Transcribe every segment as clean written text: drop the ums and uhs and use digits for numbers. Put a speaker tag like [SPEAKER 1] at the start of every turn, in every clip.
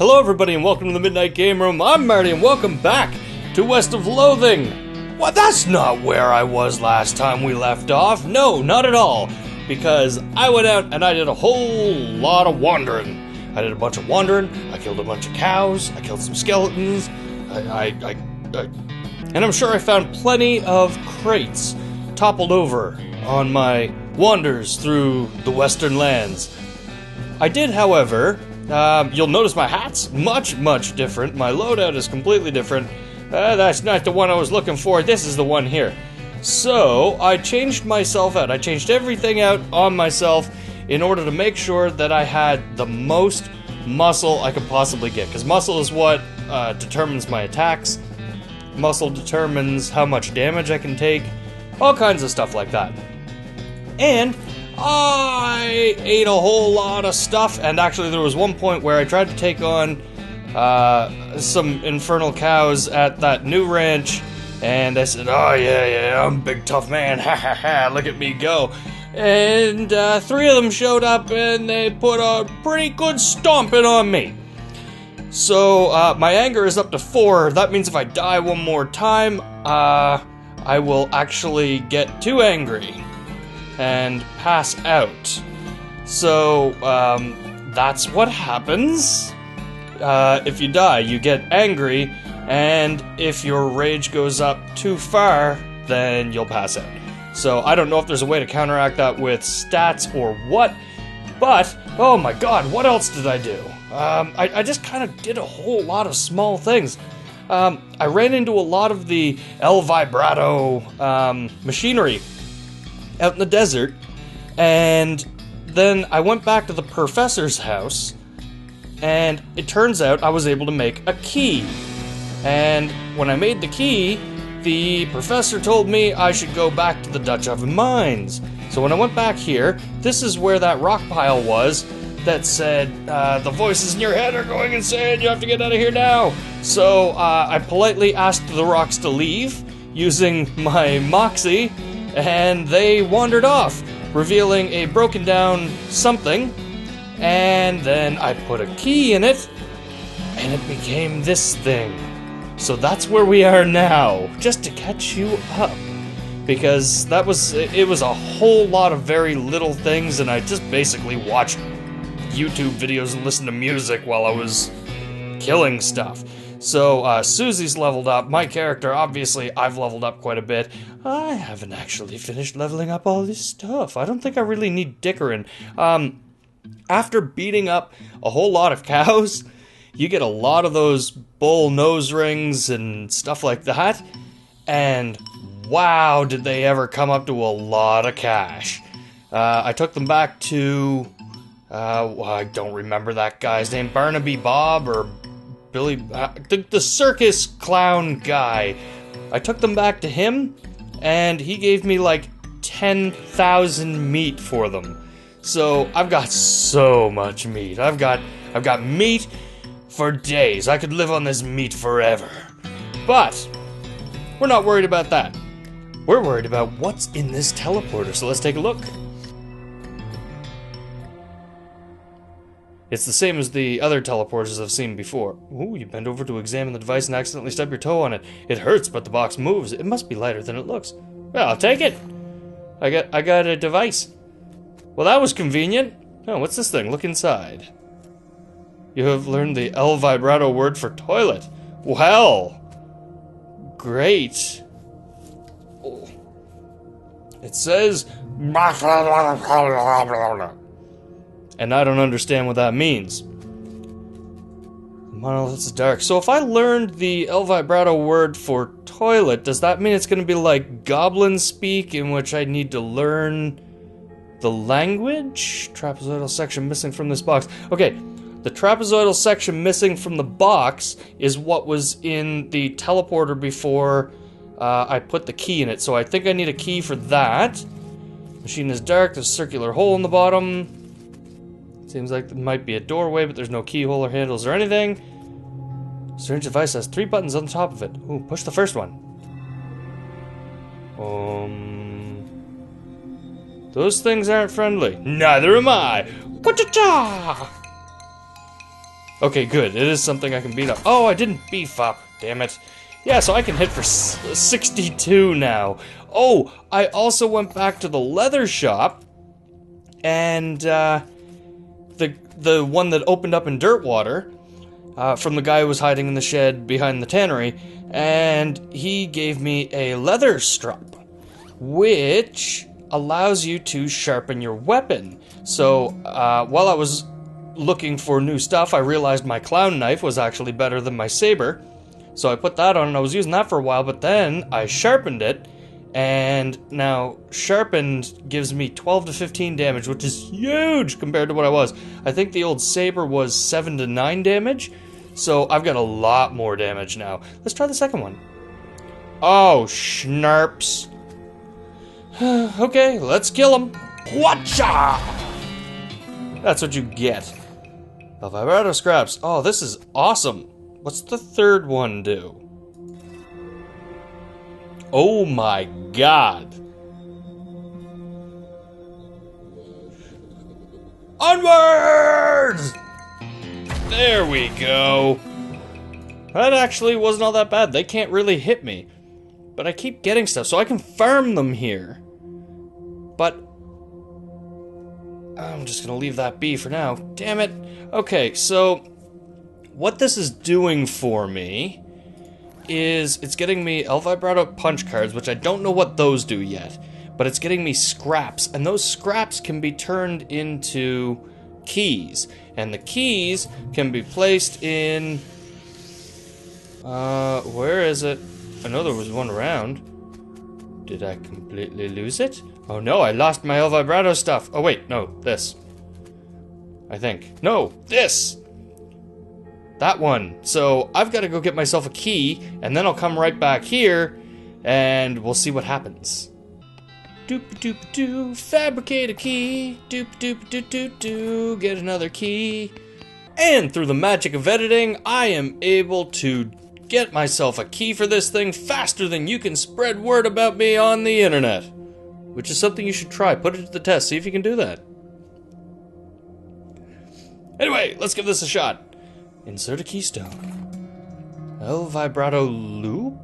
[SPEAKER 1] Hello everybody and welcome to the Midnight Game Room. I'm Marty and welcome back to West of Loathing. Well, that's not where I was last time we left off. No, not at all. Because I went out and I did a whole lot of wandering. I did a bunch of wandering, I killed a bunch of cows, I killed some skeletons, and I'm sure I found plenty of crates toppled over on my wanders through the western lands. I did, however... you'll notice my hat's much different. My loadout is completely different. That's not the one I was looking for. This is the one here. So, I changed myself out. I changed everything out on myself in order to make sure that I had the most muscle I could possibly get. Because muscle is what determines my attacks. Muscle determines how much damage I can take. All kinds of stuff like that. And... I ate a whole lot of stuff, and actually there was one point where I tried to take on some infernal cows at that new ranch, and I said, oh yeah, I'm a big tough man, ha ha ha, look at me go. And 3 of them showed up, and they put a pretty good stomping on me. So my anger is up to 4, that means if I die one more time, I will actually get too angry and pass out. So, that's what happens. If you die, you get angry, and if your rage goes up too far, then you'll pass out. So, I don't know if there's a way to counteract that with stats or what, but, oh my god, what else did I do? I just kind of did a whole lot of small things. I ran into a lot of the Vibrato machinery out in the desert, and then I went back to the professor's house, and it turns out I was able to make a key. And when I made the key, the professor told me I should go back to the Dutch Oven Mines. So when I went back here, this is where that rock pile was that said, the voices in your head are going insane, you have to get out of here now. So I politely asked the rocks to leave using my moxie, and they wandered off, revealing a broken down something, and then I put a key in it, and it became this thing. So that's where we are now, just to catch you up, because it was a whole lot of very little things, and I just basically watched YouTube videos and listened to music while I was killing stuff. So, Susie's leveled up. My character, obviously, I've leveled up quite a bit. I haven't actually finished leveling up all this stuff. I don't think I really need dickering. After beating up a whole lot of cows, you get a lot of those bull nose rings and stuff like that. And, wow, did they ever come up to a lot of cash. I took them back to... I don't remember that guy's name. Barnaby Bob, or... Billy, the circus clown guy. I took them back to him, and he gave me like 10,000 meat for them. So I've got so much meat. I've got meat for days. I could live on this meat forever. But we're not worried about that. We're worried about what's in this teleporter. So let's take a look. It's the same as the other teleporters I've seen before. Ooh, you bend over to examine the device and accidentally stub your toe on it. It hurts, but the box moves. It must be lighter than it looks. Well, I'll take it. I got a device. Well, that was convenient. Oh, what's this thing? Look inside. You have learned the Vibrato word for toilet. Well, great. Oh. It says... and I don't understand what that means. The monolith's dark. So if I learned the Vibrato word for toilet, does that mean it's going to be like goblin speak, in which I need to learn the language? Trapezoidal section missing from this box. Okay, the trapezoidal section missing from the box is what was in the teleporter before I put the key in it. So I think I need a key for that. Machine is dark. There's a circular hole in the bottom. Seems like there might be a doorway, but there's no keyhole or handles or anything. Strange device has 3 buttons on the top of it. Ooh, push the first one. Those things aren't friendly. Neither am I. Wa-cha-cha! Okay, good. It is something I can beat up. Oh, I didn't beef up. Damn it. Yeah, so I can hit for 62 now. Oh, I also went back to the leather shop, and the one that opened up in Dirtwater, from the guy who was hiding in the shed behind the tannery, and he gave me a leather strap, which allows you to sharpen your weapon. So, while I was looking for new stuff, I realized my clown knife was actually better than my saber. So I put that on and I was using that for a while, but then I sharpened it, and now sharpened gives me 12 to 15 damage, which is huge compared to what I was. I think the old saber was 7 to 9 damage, so I've got a lot more damage now. Let's try the second one. Oh, schnarps. Okay, let's kill him. Whatcha? That's what you get. The Vibrato scraps. Oh, this is awesome. What's the third one do? Oh my god. Onwards! There we go. That actually wasn't all that bad. They can't really hit me. But I keep getting stuff, so I can farm them here. But I'm just gonna leave that be for now. Damn it. Okay, so what this is doing for me is it's getting me El Vibrato punch cards, which I don't know what those do yet, but it's getting me scraps, and those scraps can be turned into keys, and the keys can be placed in, where is it? I know there was one around. Did I completely lose it? Oh no, I lost my El Vibrato stuff. Oh wait, no, this. I think. No, this! That one. So I've got to go get myself a key, and then I'll come right back here, and we'll see what happens. Doop doop doo, fabricate a key. Doop doop doo doo doo, get another key. And through the magic of editing, I am able to get myself a key for this thing faster than you can spread word about me on the internet. Which is something you should try. Put it to the test. See if you can do that. Anyway, let's give this a shot. Insert a keystone. El Vibrato loop?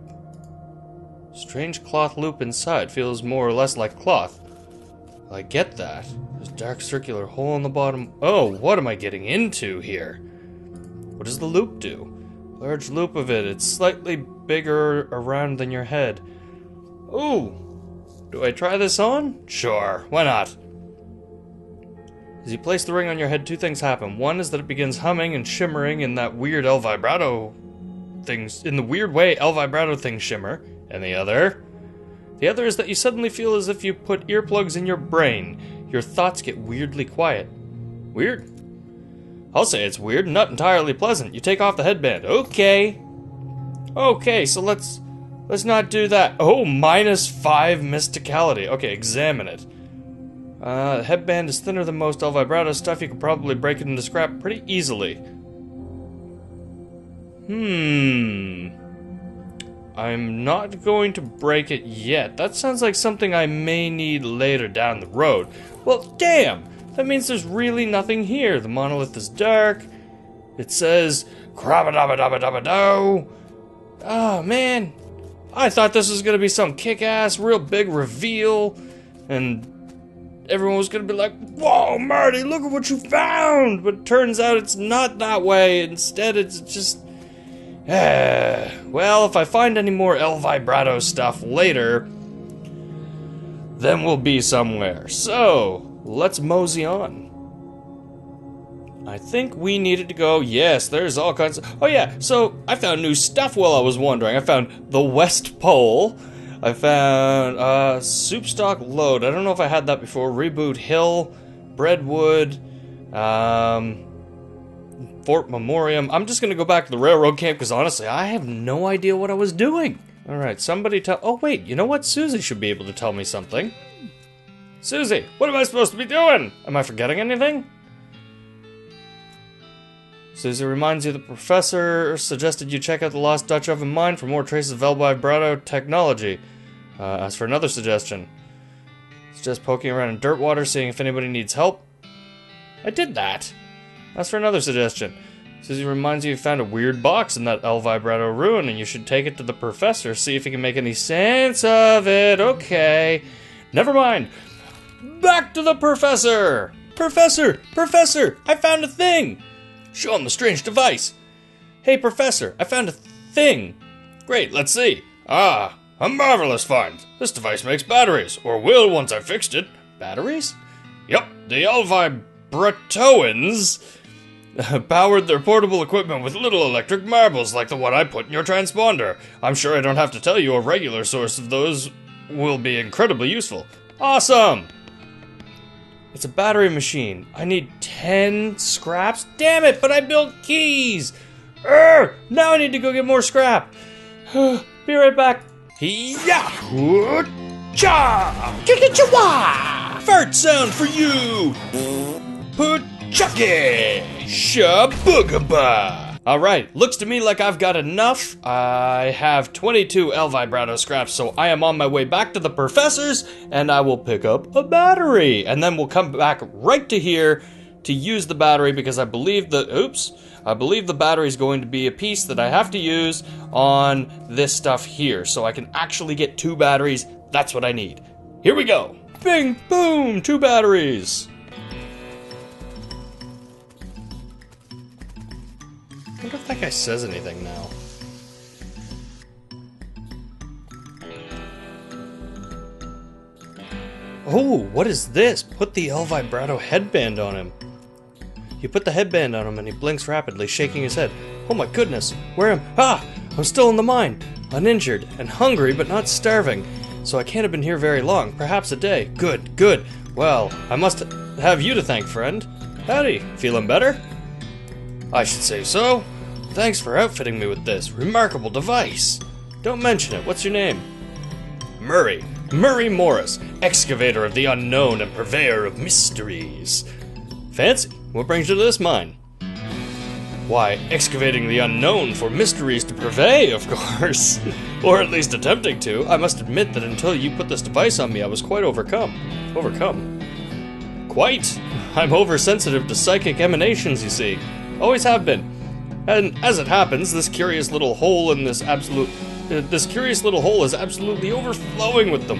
[SPEAKER 1] Strange cloth loop inside. Feels more or less like cloth. Well, I get that. There's a dark circular hole in the bottom. Oh, what am I getting into here? What does the loop do? Large loop of it. It's slightly bigger around than your head. Ooh. Do I try this on? Sure, why not? As you place the ring on your head, two things happen. One is that it begins humming and shimmering in that weird El Vibrato things, in the weird way El Vibrato things shimmer. And the other is that you suddenly feel as if you put earplugs in your brain. Your thoughts get weirdly quiet. Weird? I'll say it's weird, not entirely pleasant. You take off the headband. Okay. Okay, so let's not do that. Oh, -5 mysticality. Okay, examine it. The headband is thinner than most El Vibrato stuff. You could probably break it into scrap pretty easily. I'm not going to break it yet. That sounds like something I may need later down the road. Well, damn! That means there's really nothing here. The monolith is dark. It says, "Crabba-dabba-dabba-dabba-do." Oh, man. I thought this was gonna be some kick-ass, real big reveal, and everyone was gonna be like, "Whoa, Marty, look at what you found!" But it turns out it's not that way. Instead, it's just... well, if I find any more El Vibrato stuff later, then we'll be somewhere. So, let's mosey on. I think we needed to go... Yes, there's all kinds of... Oh yeah, so I found new stuff while I was wandering. I found the West Pole. I found Soup Stock Load. I don't know if I had that before. Reboot Hill. Breadwood. Fort Memoriam. I'm just gonna go back to the railroad camp because honestly, I have no idea what I was doing. Alright, somebody tell... Oh wait, you know what? Susie should be able to tell me something. Susie, what am I supposed to be doing? Am I forgetting anything? Susie reminds you the professor suggested you check out the Lost Dutch Oven Mine for more traces of El Vibrato technology. As for another suggestion. Suggest poking around in Dirtwater, seeing if anybody needs help. I did that. As for another suggestion. Says he reminds you found a weird box in that El Vibrato ruin and you should take it to the professor, see if he can make any sense of it. Okay. Never mind. Back to the professor! Professor! Professor! I found a thing! Show him the strange device. Hey, Professor, I found a thing. Great, let's see. Ah, a marvelous find. This device makes batteries, or will once I've fixed it. Batteries? Yep, the El Vibratoans powered their portable equipment with little electric marbles like the one I put in your transponder. I'm sure I don't have to tell you a regular source of those will be incredibly useful. Awesome! It's a battery machine. I need 10 scraps? Damn it, but I built keys! Now I need to go get more scrap. Be right back. Cha! Kikichawa! Fart sound for you! Chucky! Shaboogaba! Alright, looks to me like I've got enough. I have 22 El Vibrato scraps, so I am on my way back to the professor's, and I will pick up a battery. And then we'll come back right to here to use the battery, because I believe the battery is going to be a piece that I have to use on this stuff here. So I can actually get 2 batteries. That's what I need. Here we go. Bing, boom, 2 batteries. I wonder if that guy says anything now. Oh, what is this? Put the El Vibrato headband on him. You put the headband on him and he blinks rapidly, shaking his head. Oh my goodness, where am I? I'm still in the mine, uninjured and hungry but not starving. So I can't have been here very long, perhaps a day. Good, good. Well, I must have you to thank, friend. Howdy, feeling better? I should say so. Thanks for outfitting me with this remarkable device. Don't mention it. What's your name? Murray. Murray Morris, excavator of the unknown and purveyor of mysteries. Fancy. What brings you to this mine? Why, excavating the unknown for mysteries to purvey, of course. Or at least attempting to. I must admit that until you put this device on me, I was quite overcome. Overcome? Quite. I'm oversensitive to psychic emanations, you see. Always have been. And as it happens, this curious little hole is absolutely overflowing with them.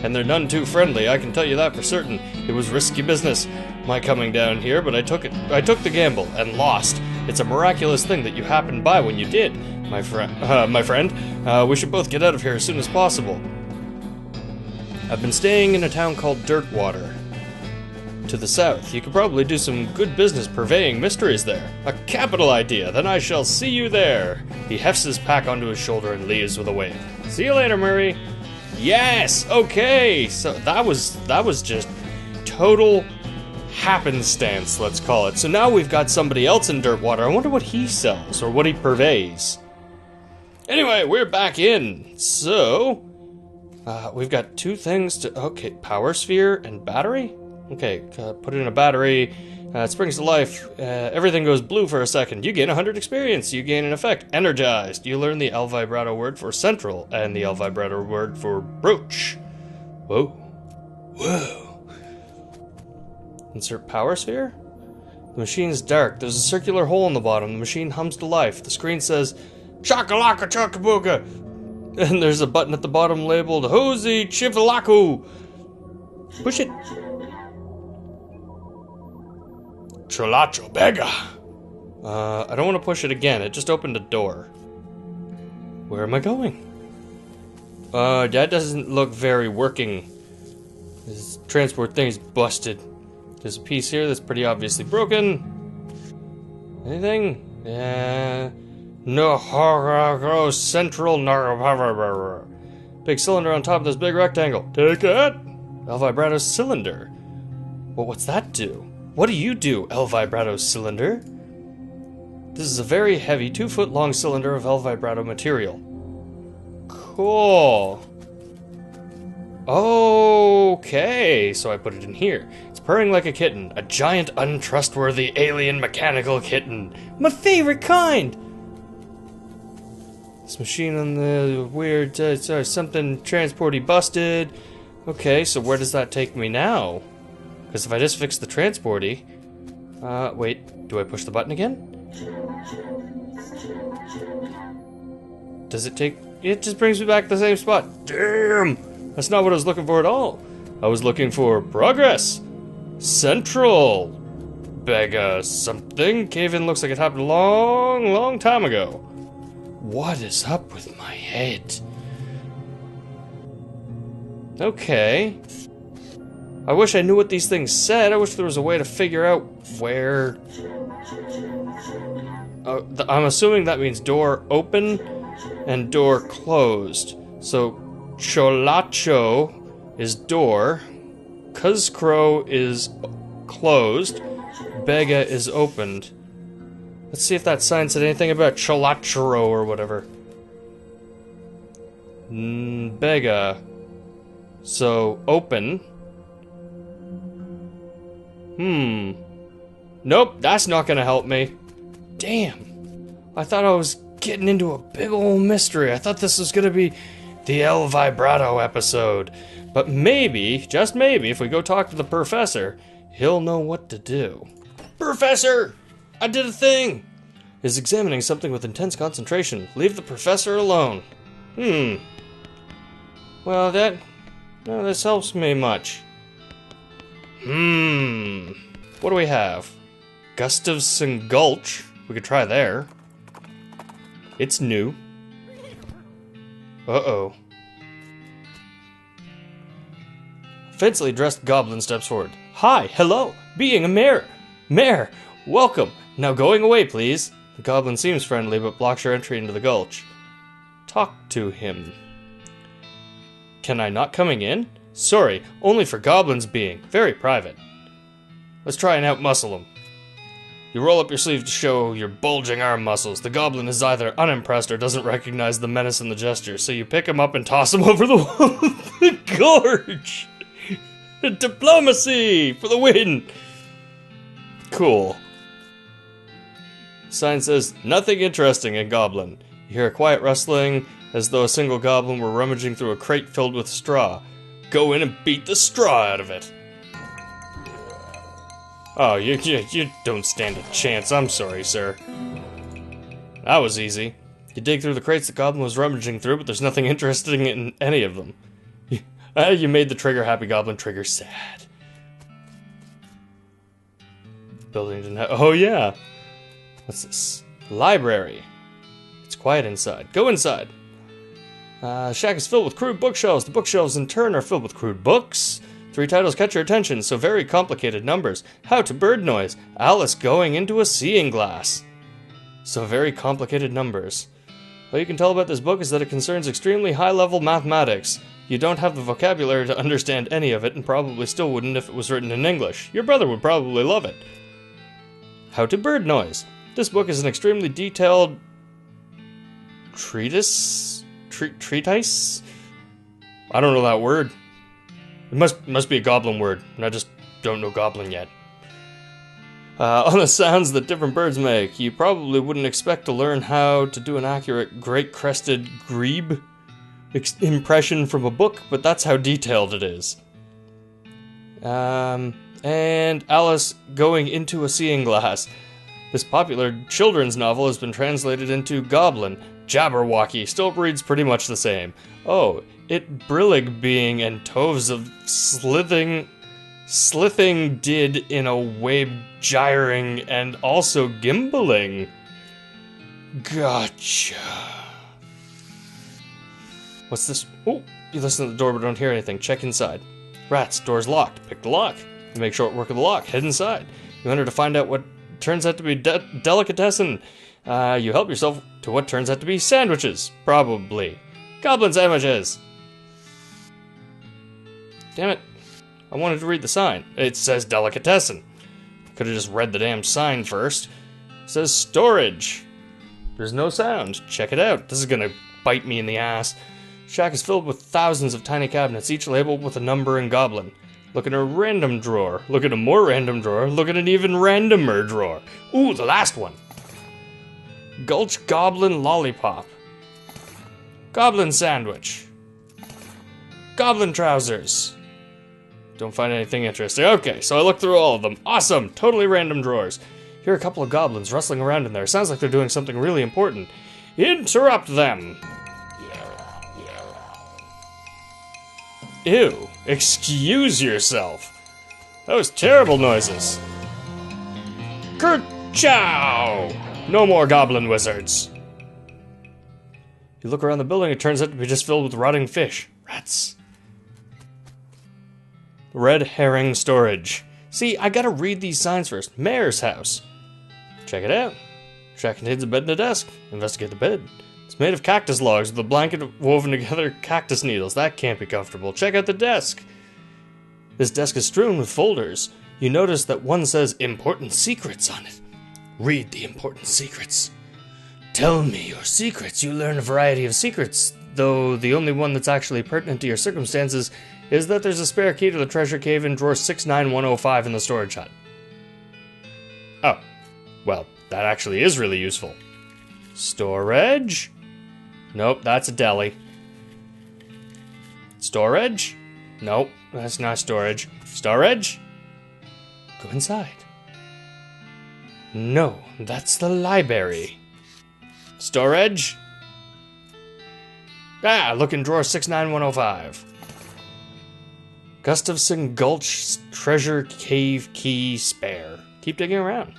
[SPEAKER 1] And they're none too friendly, I can tell you that for certain. It was risky business, my coming down here, but I took it. I took the gamble and lost. It's a miraculous thing that you happened by when you did, my friend. We should both get out of here as soon as possible. I've been staying in a town called Dirtwater. To the south. You could probably do some good business purveying mysteries there. A capital idea. Then I shall see you there. He hefts his pack onto his shoulder and leaves with a wave. See you later, Murray. Yes. Okay. So that was just total happenstance, let's call it. So now we've got somebody else in Dirtwater. I wonder what he sells or what he purveys. Anyway, we're back in. So we've got 2 things to. Okay, power sphere and battery. Okay, put in a battery, it springs to life, everything goes blue for a second. You gain 100 experience, you gain an effect, energized. You learn the El Vibrato word for central, and the El Vibrato word for brooch. Whoa. Whoa. Insert power sphere? The machine's dark, there's a circular hole in the bottom, the machine hums to life. The screen says, Chakalaka Chakabooga! And there's a button at the bottom labeled, Hosey Chivalaku! Push it. Cholacho Bega. I don't want to push it again. It just opened a door. Where am I going? That doesn't look very working. This transport thing is busted. There's a piece here that's pretty obviously broken. Anything? No, central. Big cylinder on top of this big rectangle. Take it. El Vibrato cylinder. Well, what's that do? What do you do, El Vibrato cylinder? This is a very heavy 2-foot-long cylinder of El Vibrato material. Cool. Okay, so I put it in here. It's purring like a kitten, a giant, untrustworthy, alien, mechanical kitten. My favorite kind! This machine on the weird, something transporty busted. Okay, so where does that take me now? Because if I just fix the transporty... wait, do I push the button again? Does it take... It just brings me back to the same spot. Damn! That's not what I was looking for at all. I was looking for progress. Central. Bega something. Cave-in looks like it happened a long, long time ago. What is up with my head? Okay. I wish I knew what these things said. I wish there was a way to figure out where... I'm assuming that means door open and door closed. So, Cholacho is door, Kuzcro is closed, Bega is opened. Let's see if that sign said anything about Cholachero or whatever. Bega. So, open. Nope, that's not gonna help me. Damn. I thought I was getting into a big old mystery. I thought this was gonna be the El Vibrato episode. But maybe, just maybe, if we go talk to the professor, he'll know what to do. Professor! I did a thing! Is examining something with intense concentration. Leave the professor alone. Well, this helps me much. What do we have? Gustavson Gulch. We could try there. It's new. Uh-oh. Fancily dressed goblin steps forward. Hi, hello, being a mayor. Mayor, welcome. Now going away, please. The goblin seems friendly, but blocks your entry into the gulch. Talk to him. Can I not coming in? Sorry, only for goblins being. Very private. Let's try and out-muscle him. You roll up your sleeve to show your bulging arm muscles. The goblin is either unimpressed or doesn't recognize the menace in the gesture, so you pick him up and toss him over the wall of the gorge. Diplomacy for the win. Cool. Sign says, nothing interesting in goblin. You hear a quiet rustling, as though a single goblin were rummaging through a crate filled with straw. Go in and beat the straw out of it. Oh, you don't stand a chance. I'm sorry, sir. That was easy. You dig through the crates the goblin was rummaging through, but there's nothing interesting in any of them. You made the trigger happy goblin trigger sad. Building didn't have... Oh, yeah. What's this? Library. It's quiet inside. Go inside. The shack is filled with crude bookshelves. The bookshelves, in turn, are filled with crude books. 3 titles catch your attention, so very complicated numbers. How to Bird Noise. Alice going into a seeing glass. So very complicated numbers. What you can tell about this book is that it concerns extremely high-level mathematics. You don't have the vocabulary to understand any of it, and probably still wouldn't if it was written in English. Your brother would probably love it. How to Bird Noise. This book is an extremely detailed... treatise? Treatise? I don't know that word. It must be a goblin word, and I just don't know goblin yet. On the sounds that different birds make, you probably wouldn't expect to learn how to do an accurate great-crested grebe impression from a book, but that's how detailed it is. And Alice going into a seeing glass. This popular children's novel has been translated into Goblin. Jabberwocky still reads pretty much the same. Oh, it brillig being and toves of slithing did in a way gyring and also gimbaling. Gotcha. What's this? Oh, you listen to the door but don't hear anything. Check inside. Rats, door's locked. Pick the lock. You make short work of the lock. Head inside. You enter to find out what turns out to be delicatessen. You help yourself to what turns out to be sandwiches. Probably. Goblin sandwiches! Damn it. I wanted to read the sign. It says delicatessen. Could have just read the damn sign first. It says storage. There's no sound. Check it out. This is gonna bite me in the ass. Shack is filled with thousands of tiny cabinets, each labeled with a number in goblin. Look at a random drawer. Look at a more random drawer. Look at an even randomer drawer. Ooh, the last one. Gulch Goblin Lollipop. Goblin Sandwich. Goblin Trousers. Don't find anything interesting. Okay, so I looked through all of them. Awesome! Totally random drawers. Hear a couple of goblins rustling around in there. Sounds like they're doing something really important. Interrupt them! Ew. Excuse yourself. Those terrible noises. Kerchow! No more goblin wizards. You look around the building, it turns out to be just filled with rotting fish. Rats. Red herring storage. See, I gotta read these signs first. Mayor's house. Check it out. Shack contains a bed and a desk. Investigate the bed. It's made of cactus logs with a blanket woven together cactus needles. That can't be comfortable. Check out the desk. This desk is strewn with folders. You notice that one says important secrets on it. Read the important secrets. Tell me your secrets. You learn a variety of secrets, though the only one that's actually pertinent to your circumstances is that there's a spare key to the treasure cave in drawer 69105 in the storage hut. Oh, well, that actually is really useful. Storage? Nope, that's a deli. Storage? Nope, that's not storage. Storage? Go inside. No, that's the library. Storage? Ah, look in drawer 69105. Gustafson Gulch treasure cave key spare. Keep digging around.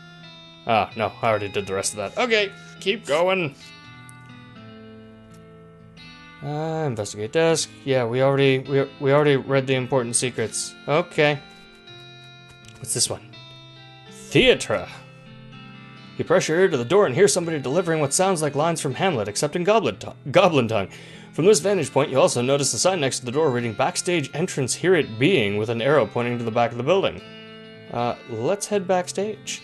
[SPEAKER 1] Ah, no, I already did the rest of that. Okay, keep going. Investigate desk. Yeah, we already read the important secrets. Okay. What's this one? Theatre. You press your ear to the door and hear somebody delivering what sounds like lines from Hamlet, except in goblin tongue. From this vantage point, you also notice the sign next to the door reading Backstage Entrance Hear It Being with an arrow pointing to the back of the building. Let's head backstage.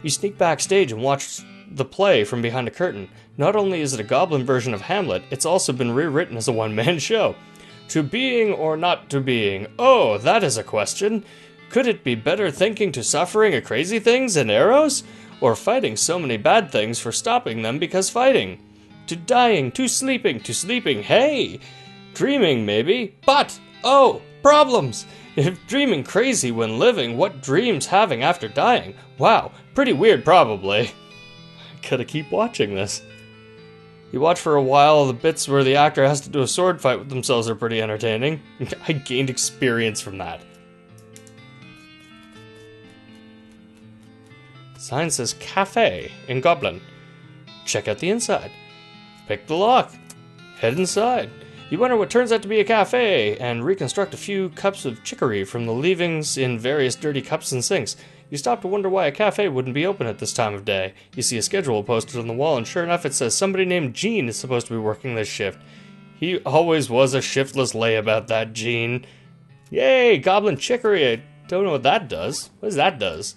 [SPEAKER 1] You sneak backstage and watch the play from behind a curtain. Not only is it a goblin version of Hamlet, it's also been rewritten as a one-man show. To being or not to being? Oh, that is a question. Could it be better thinking to suffering a crazy things and arrows? Or fighting so many bad things for stopping them because fighting? To dying, to sleeping, hey! Dreaming, maybe, but, oh, problems! If dreaming crazy when living, what dreams having after dying? Wow, pretty weird probably. Gotta keep watching this. You watch for a while, the bits where the actor has to do a sword fight with themselves are pretty entertaining. I gained experience from that. Sign says cafe in Goblin. Check out the inside. Pick the lock. Head inside. You wonder what turns out to be a cafe and reconstruct a few cups of chicory from the leavings in various dirty cups and sinks. You stop to wonder why a cafe wouldn't be open at this time of day. You see a schedule posted on the wall, and sure enough it says somebody named Gene is supposed to be working this shift. He always was a shiftless layabout, that Gene. Yay, Goblin Chicory. I don't know what that does. What does that does?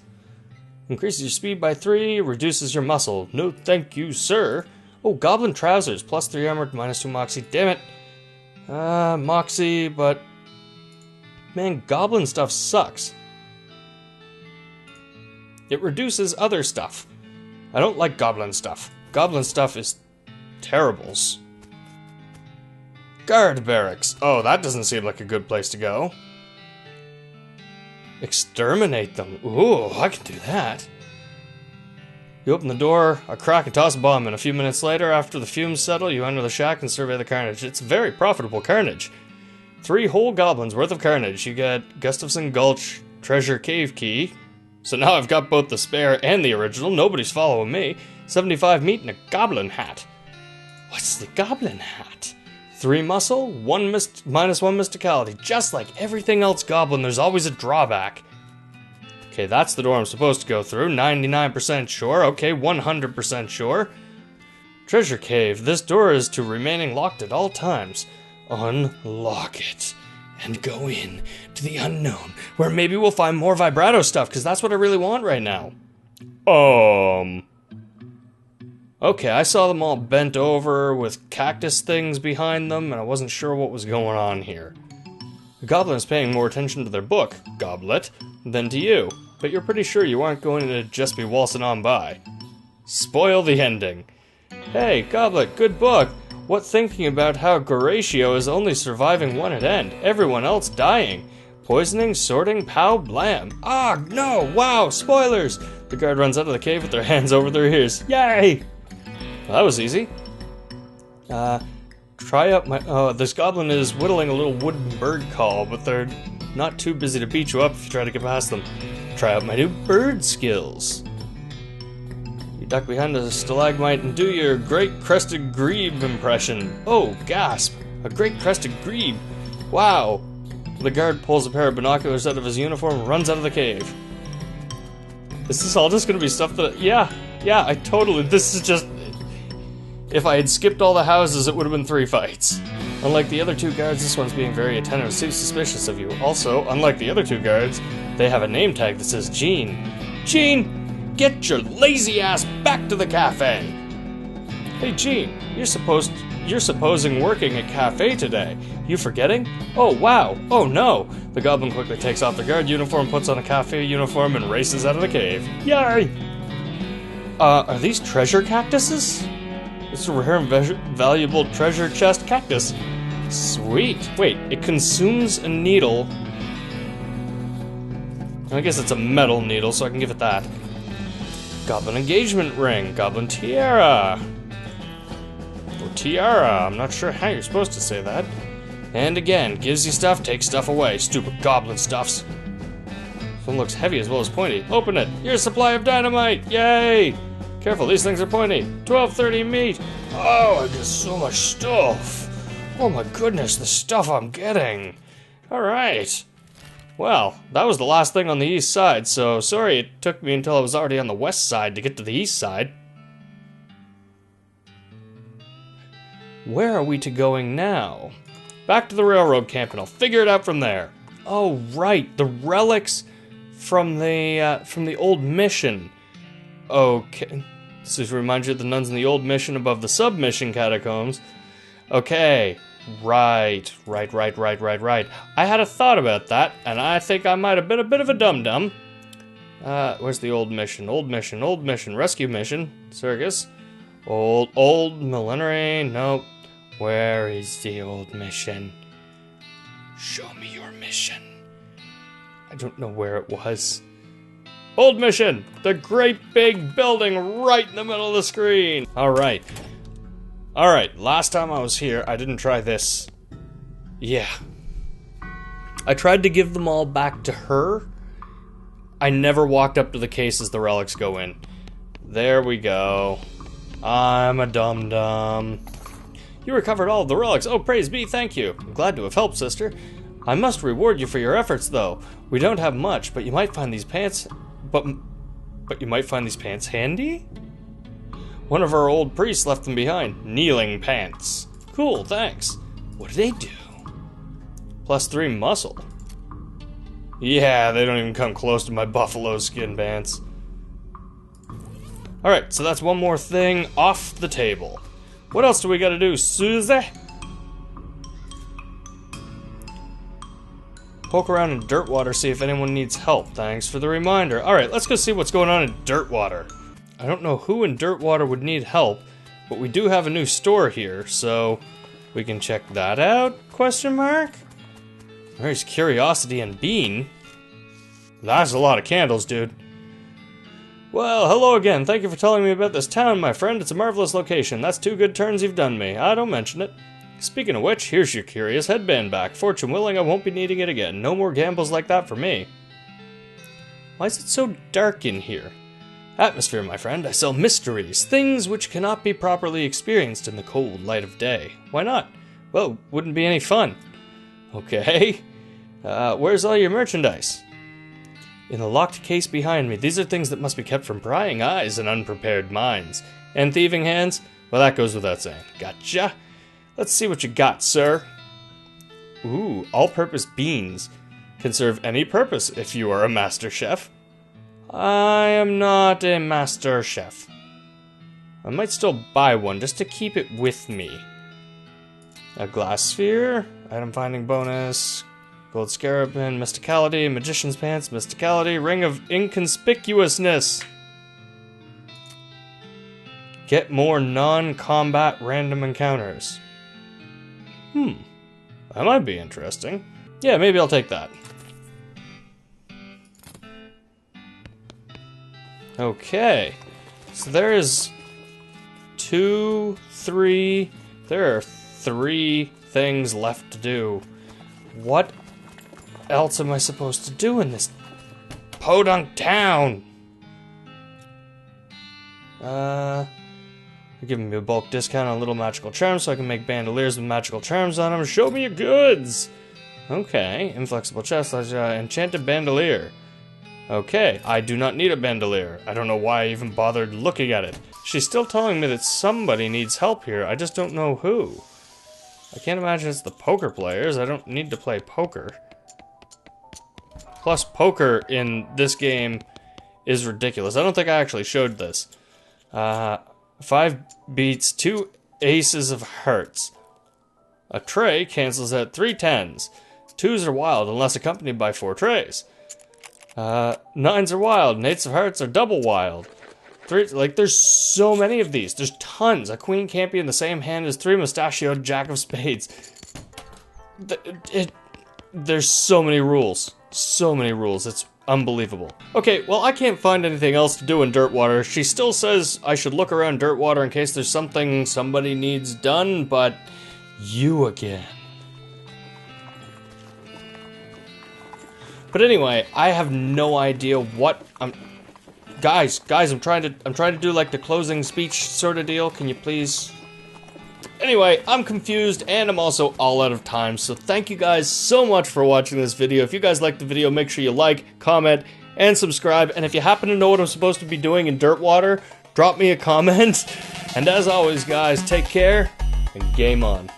[SPEAKER 1] Increases your speed by 3, reduces your muscle. No thank you, sir. Oh, Goblin Trousers, plus 3 armor, minus 2 moxie. Damn it. Moxie, but... Man, Goblin stuff sucks. It reduces other stuff. I don't like Goblin stuff. Goblin stuff is terribles. Guard barracks. Oh, that doesn't seem like a good place to go. Exterminate them. Ooh, I can do that. You open the door, a crack and toss a bomb, and a few minutes later, after the fumes settle, you enter the shack and survey the carnage. It's very profitable carnage. 3 whole goblins worth of carnage. You get Gustafson Gulch treasure cave key. So now I've got both the spare and the original. Nobody's following me. 75 meat and a goblin hat. What's the goblin hat? 3 muscle, minus 1 mysticality. Just like everything else goblin, there's always a drawback. Okay, that's the door I'm supposed to go through. 99% sure. Okay, 100% sure. Treasure cave. This door is to remaining locked at all times. Unlock it. And go in to the unknown, where maybe we'll find more Vibrato stuff, because that's what I really want right now. Okay, I saw them all bent over with cactus things behind them, and I wasn't sure what was going on here. The goblin is paying more attention to their book, Goblet, than to you, but you're pretty sure you aren't going to just be waltzing on by. Spoil the ending. Hey, Goblet, good book. What thinking about how Goratio is only surviving one at end, everyone else dying. Poisoning, sorting, pow, blam. Ah, no, wow, spoilers! The guard runs out of the cave with their hands over their ears. Yay! Well, that was easy. Try out my... Oh, this goblin is whittling a little wooden bird call, but they're not too busy to beat you up if you try to get past them. Try out my new bird skills. You duck behind a stalagmite and do your great crested grebe impression. Oh, gasp! A great crested grebe! Wow! The guard pulls a pair of binoculars out of his uniform and runs out of the cave. This is all just gonna be stuff that... Yeah, I totally... This is just... If I had skipped all the houses, it would have been 3 fights. Unlike the other 2 guards, this one's being very attentive, suspicious of you. Also, unlike the other 2 guards, they have a name tag that says Gene. Gene, get your lazy ass back to the cafe! Hey Gene, you're supposing working at cafe today. You forgetting? Oh wow, oh no! The goblin quickly takes off the guard uniform, puts on a cafe uniform, and races out of the cave. Yay! Are these treasure cactuses? It's a rare and valuable treasure chest cactus. Sweet. Wait, it consumes a needle. I guess it's a metal needle, so I can give it that. Goblin engagement ring. Goblin tiara. Or tiara. I'm not sure how you're supposed to say that. And again, gives you stuff, takes stuff away. Stupid goblin stuffs. This one looks heavy as well as pointy. Open it. Here's a supply of dynamite. Yay! Careful, these things are pointy. 1230 meat. Oh, I get so much stuff. Oh my goodness, the stuff I'm getting. Alright. Well, that was the last thing on the east side, so sorry it took me until I was already on the west side to get to the east side. Where are we to going now? Back to the railroad camp and I'll figure it out from there. Oh, right, the relics from the old mission. Okay. This is to remind you of the nuns in the old mission above the sub-mission catacombs. Okay. Right. I had a thought about that, and I think I might have been a bit of a dum-dum. Where's the old mission? Old mission. Rescue mission. Circus. Old millenary. Nope. Where is the old mission? Show me your mission. I don't know where it was. Old mission! The great big building right in the middle of the screen! Alright, last time I was here, I didn't try this. Yeah. I tried to give them all back to her. I never walked up to the case as the relics go in. There we go. I'm a dum-dum. You recovered all of the relics. Oh, praise be, thank you. I'm glad to have helped, sister. I must reward you for your efforts, though. We don't have much, but you might find these pants... But you might find these pants handy? One of our old priests left them behind. Kneeling pants. Cool, thanks. What do they do? +3 muscle. Yeah, they don't even come close to my buffalo skin pants. Alright, so that's one more thing off the table. What else do we gotta do, Susie? Poke around in Dirtwater, see if anyone needs help. Thanks for the reminder. Alright, let's go see what's going on in Dirtwater. I don't know who in Dirtwater would need help, but we do have a new store here, so we can check that out? Question mark? There's Curiosity and Bean. That's a lot of candles, dude. Well, hello again. Thank you for telling me about this town, my friend. It's a marvelous location. That's 2 good turns you've done me. I don't mention it. Speaking of which, here's your curious headband back. Fortune willing, I won't be needing it again. No more gambles like that for me. Why is it so dark in here? Atmosphere, my friend. I sell mysteries. Things which cannot be properly experienced in the cold light of day. Why not? Well, wouldn't be any fun. Okay. Where's all your merchandise? In the locked case behind me. These are things that must be kept from prying eyes and unprepared minds. And thieving hands? Well, that goes without saying. Gotcha. Let's see what you got, sir. Ooh, all-purpose beans. Can serve any purpose if you are a master chef. I am not a master chef. I might still buy one just to keep it with me. A glass sphere, item finding bonus, gold scarab pin, mysticality, magician's pants, mysticality, ring of inconspicuousness. Get more non-combat random encounters. That might be interesting. Yeah, maybe I'll take that. Okay. So there is 2, 3... There are 3 things left to do. What else am I supposed to do in this podunk town? They're giving me a bulk discount on little magical charms so I can make bandoliers with magical charms on them. Show me your goods! Okay, inflexible chest, enchanted bandolier. Okay, I do not need a bandolier. I don't know why I even bothered looking at it. She's still telling me that somebody needs help here, I just don't know who. I can't imagine it's the poker players. I don't need to play poker. Plus, poker in this game is ridiculous. I don't think I actually showed this. 5 beats, 2 aces of hearts. A tray cancels out 3 tens. 2s are wild unless accompanied by 4 trays. 9s are wild, and 8s of hearts are double wild. 3, like, there's so many of these. There's tons. A queen can't be in the same hand as 3 mustachioed jack of spades. There's so many rules. So many rules. It's unbelievable. Okay, well, I can't find anything else to do in Dirtwater. She still says I should look around Dirtwater in case there's something somebody needs done, but you again. But anyway, I have no idea what guys, I'm trying to do like the closing speech sort of deal. Can you please? Anyway, I'm confused and I'm also all out of time, so thank you guys so much for watching this video. If you guys liked the video, make sure you like, comment, and subscribe. And if you happen to know what I'm supposed to be doing in Dirtwater, drop me a comment. And as always, guys, take care and game on.